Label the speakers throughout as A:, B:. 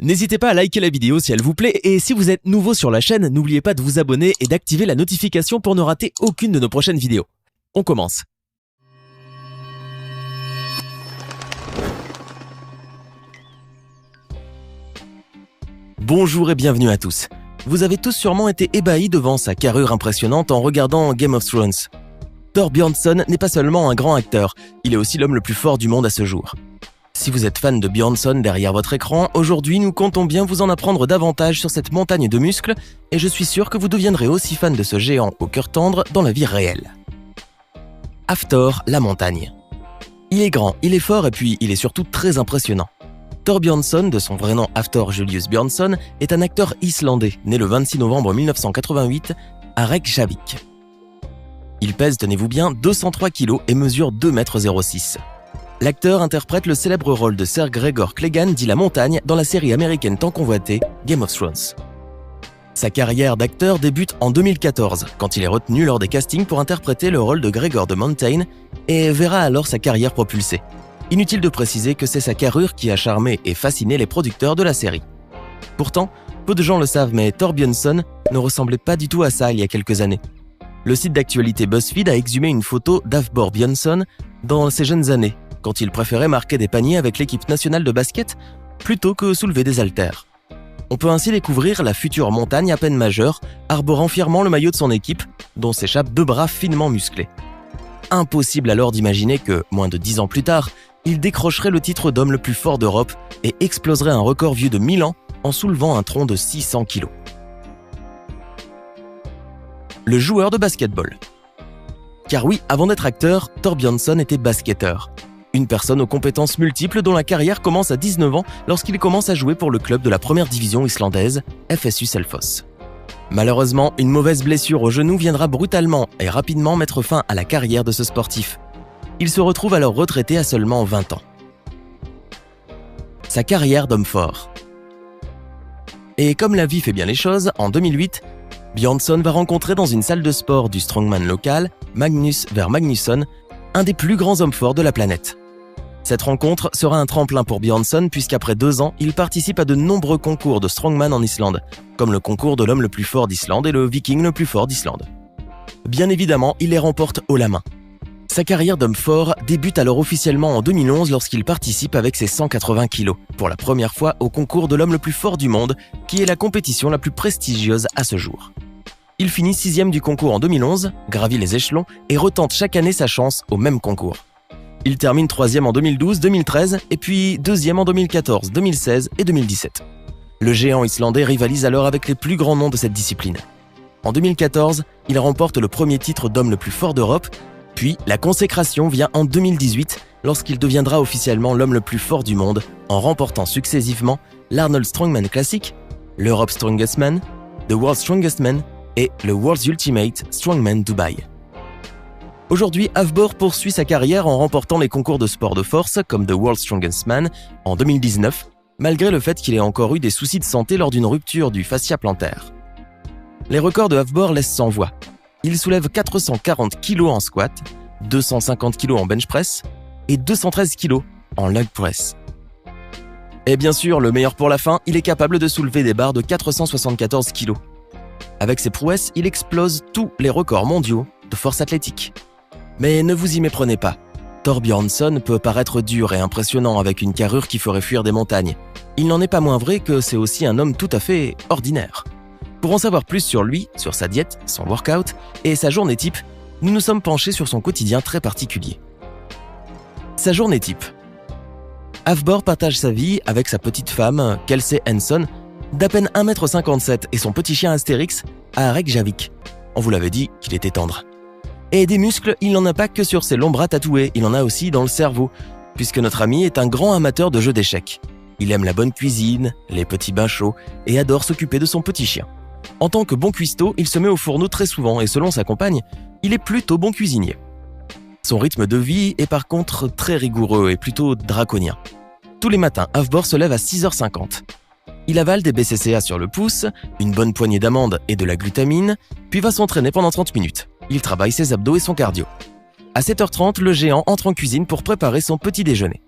A: N'hésitez pas à liker la vidéo si elle vous plaît et si vous êtes nouveau sur la chaîne, n'oubliez pas de vous abonner et d'activer la notification pour ne rater aucune de nos prochaines vidéos. On commence. Bonjour et bienvenue à tous. Vous avez tous sûrement été ébahis devant sa carrure impressionnante en regardant Game of Thrones. Thor Bjornsson n'est pas seulement un grand acteur, il est aussi l'homme le plus fort du monde à ce jour. Si vous êtes fan de Bjornsson derrière votre écran, aujourd'hui nous comptons bien vous en apprendre davantage sur cette montagne de muscles et je suis sûr que vous deviendrez aussi fan de ce géant au cœur tendre dans la vie réelle. Hafthor, la montagne. Il est grand, il est fort et puis il est surtout très impressionnant. Thor Bjornsson, de son vrai nom Hafthor Julius Bjornsson, est un acteur islandais, né le 26 novembre 1988 à Reykjavik. Il pèse, tenez-vous bien, 203 kg et mesure 2,06 m. L'acteur interprète le célèbre rôle de Sir Gregor Clegane dit la montagne dans la série américaine tant convoitée Game of Thrones. Sa carrière d'acteur débute en 2014, quand il est retenu lors des castings pour interpréter le rôle de Gregor the Mountain et verra alors sa carrière propulsée. Inutile de préciser que c'est sa carrure qui a charmé et fasciné les producteurs de la série. Pourtant, peu de gens le savent, mais Thor Bjornsson ne ressemblait pas du tout à ça il y a quelques années. Le site d'actualité BuzzFeed a exhumé une photo d'Hafthor Bjornsson dans ses jeunes années, quand il préférait marquer des paniers avec l'équipe nationale de basket plutôt que soulever des haltères. On peut ainsi découvrir la future montagne à peine majeure, arborant fièrement le maillot de son équipe, dont s'échappent deux bras finement musclés. Impossible alors d'imaginer que, moins de 10 ans plus tard, il décrocherait le titre d'homme le plus fort d'Europe et exploserait un record vieux de 1000 ans en soulevant un tronc de 600 kg. Le joueur de basketball. Car oui, avant d'être acteur, Thor Bjornsson était basketteur. Une personne aux compétences multiples dont la carrière commence à 19 ans lorsqu'il commence à jouer pour le club de la première division islandaise, FSU Selfoss. Malheureusement, une mauvaise blessure au genou viendra brutalement et rapidement mettre fin à la carrière de ce sportif. Il se retrouve alors retraité à seulement 20 ans. Sa carrière d'homme fort. Et comme la vie fait bien les choses, en 2008, Bjornsson va rencontrer dans une salle de sport du strongman local, Magnus Ver Magnusson, un des plus grands hommes forts de la planète. Cette rencontre sera un tremplin pour Bjornsson puisqu'après 2 ans, il participe à de nombreux concours de strongman en Islande, comme le concours de l'homme le plus fort d'Islande et le viking le plus fort d'Islande. Bien évidemment, il les remporte haut la main. Sa carrière d'homme fort débute alors officiellement en 2011 lorsqu'il participe avec ses 180 kg, pour la première fois au concours de l'homme le plus fort du monde, qui est la compétition la plus prestigieuse à ce jour. Il finit 6e du concours en 2011, gravit les échelons et retente chaque année sa chance au même concours. Il termine 3e en 2012, 2013 et puis 2e en 2014, 2016 et 2017. Le géant islandais rivalise alors avec les plus grands noms de cette discipline. En 2014, il remporte le premier titre d'homme le plus fort d'Europe, puis la consécration vient en 2018 lorsqu'il deviendra officiellement l'homme le plus fort du monde en remportant successivement l'Arnold Strongman Classic, l'Europe's Strongest Man, The World's Strongest Man et le World's Ultimate Strongman Dubai. Aujourd'hui, Hafthor poursuit sa carrière en remportant les concours de sport de force comme The World's Strongest Man en 2019, malgré le fait qu'il ait encore eu des soucis de santé lors d'une rupture du fascia plantaire. Les records de Hafthor laissent sans voix. Il soulève 440 kg en squat, 250 kg en bench press et 213 kg en leg press. Et bien sûr, le meilleur pour la fin, il est capable de soulever des barres de 474 kg. Avec ses prouesses, il explose tous les records mondiaux de force athlétique. Mais ne vous y méprenez pas, Thor Bjornsson peut paraître dur et impressionnant avec une carrure qui ferait fuir des montagnes. Il n'en est pas moins vrai que c'est aussi un homme tout à fait ordinaire. Pour en savoir plus sur lui, sur sa diète, son workout et sa journée type, nous nous sommes penchés sur son quotidien très particulier. Sa journée type. Hafthor partage sa vie avec sa petite femme, Kelsey Henson, d'à peine 1,57 m et son petit chien Astérix à Reykjavik. On vous l'avait dit qu'il était tendre. Et des muscles, il n'en a pas que sur ses longs bras tatoués, il en a aussi dans le cerveau, puisque notre ami est un grand amateur de jeux d'échecs. Il aime la bonne cuisine, les petits bains chauds et adore s'occuper de son petit chien. En tant que bon cuistot, il se met au fourneau très souvent et selon sa compagne, il est plutôt bon cuisinier. Son rythme de vie est par contre très rigoureux et plutôt draconien. Tous les matins, Hafthor se lève à 6h50. Il avale des BCCA sur le pouce, une bonne poignée d'amandes et de la glutamine, puis va s'entraîner pendant 30 minutes. Il travaille ses abdos et son cardio. À 7h30, le géant entre en cuisine pour préparer son petit déjeuner.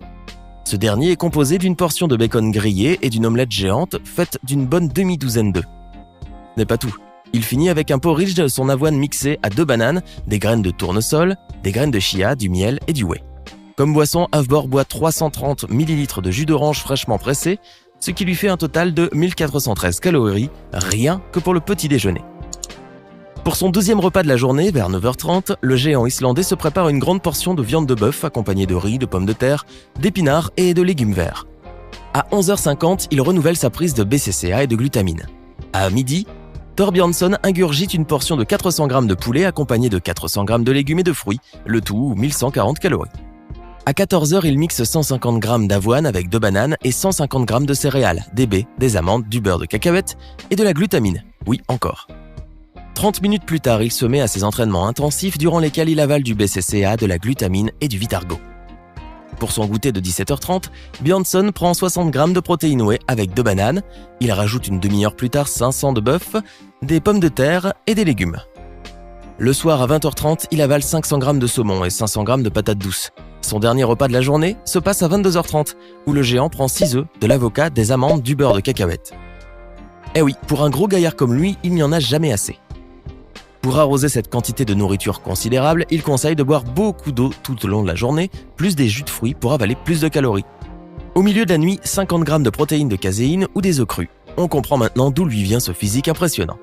A: Ce dernier est composé d'une portion de bacon grillé et d'une omelette géante faite d'une bonne demi-douzaine d'œufs. Ce n'est pas tout. Il finit avec un porridge de son avoine mixée à 2 bananes, des graines de tournesol, des graines de chia, du miel et du whey. Comme boisson, Havbor boit 330 ml de jus d'orange fraîchement pressé, ce qui lui fait un total de 1413 calories, rien que pour le petit déjeuner. Pour son deuxième repas de la journée, vers 9h30, le géant islandais se prépare une grande portion de viande de bœuf accompagnée de riz, de pommes de terre, d'épinards et de légumes verts. À 11h50, il renouvelle sa prise de BCCA et de glutamine. À midi, Thorbjørnson ingurgite une portion de 400 g de poulet accompagnée de 400 g de légumes et de fruits, le tout 1140 calories. À 14h, il mixe 150 g d'avoine avec 2 bananes et 150 g de céréales, des baies, des amandes, du beurre de cacahuète et de la glutamine. Oui, encore. 30 minutes plus tard, il se met à ses entraînements intensifs durant lesquels il avale du BCCA, de la glutamine et du Vitargo. Pour son goûter de 17h30, Bjørnson prend 60 g de protéines whey avec 2 bananes, il rajoute une demi-heure plus tard 500 de bœuf, des pommes de terre et des légumes. Le soir à 20h30, il avale 500 g de saumon et 500 g de patates douces. Son dernier repas de la journée se passe à 22h30, où le géant prend 6 œufs, de l'avocat, des amandes, du beurre de cacahuète. Eh oui, pour un gros gaillard comme lui, il n'y en a jamais assez. Pour arroser cette quantité de nourriture considérable, il conseille de boire beaucoup d'eau tout au long de la journée, plus des jus de fruits pour avaler plus de calories. Au milieu de la nuit, 50 g de protéines de caséine ou des œufs crus. On comprend maintenant d'où lui vient ce physique impressionnant.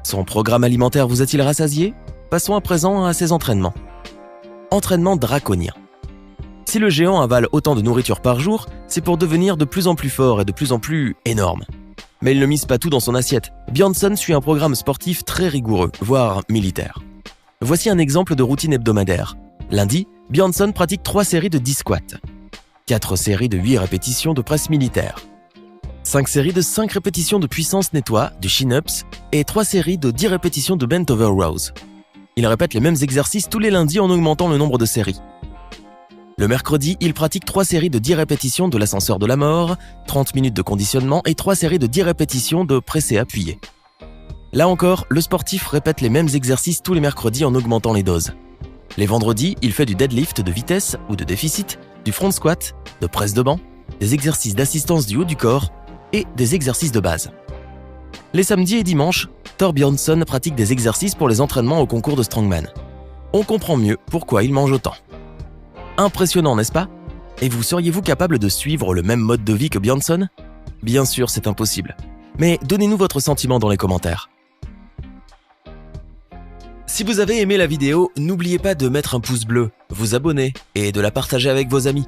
A: Son programme alimentaire vous a-t-il rassasié? Passons à présent à ses entraînements. Entraînement draconien. Si le géant avale autant de nourriture par jour, c'est pour devenir de plus en plus fort et de plus en plus énorme. Mais il ne mise pas tout dans son assiette. Bjørnson suit un programme sportif très rigoureux, voire militaire. Voici un exemple de routine hebdomadaire. Lundi, Bjørnson pratique 3 séries de 10 squats, 4 séries de 8 répétitions de presse militaire, 5 séries de 5 répétitions de puissance nettoie, de chin-ups, et 3 séries de 10 répétitions de bent over rows. Il répète les mêmes exercices tous les lundis en augmentant le nombre de séries. Le mercredi, il pratique 3 séries de 10 répétitions de l'ascenseur de la mort, 30 minutes de conditionnement et 3 séries de 10 répétitions de pressé appuyé. Là encore, le sportif répète les mêmes exercices tous les mercredis en augmentant les doses. Les vendredis, il fait du deadlift de vitesse ou de déficit, du front squat, de presse de banc, des exercices d'assistance du haut du corps et des exercices de base. Les samedis et dimanches, Thorbjørnson pratique des exercices pour les entraînements au concours de strongman. On comprend mieux pourquoi il mange autant. Impressionnant, n'est-ce pas? Et vous seriez-vous capable de suivre le même mode de vie que Bjørnson? Bien sûr, c'est impossible. Mais donnez-nous votre sentiment dans les commentaires. Si vous avez aimé la vidéo, n'oubliez pas de mettre un pouce bleu, vous abonner et de la partager avec vos amis.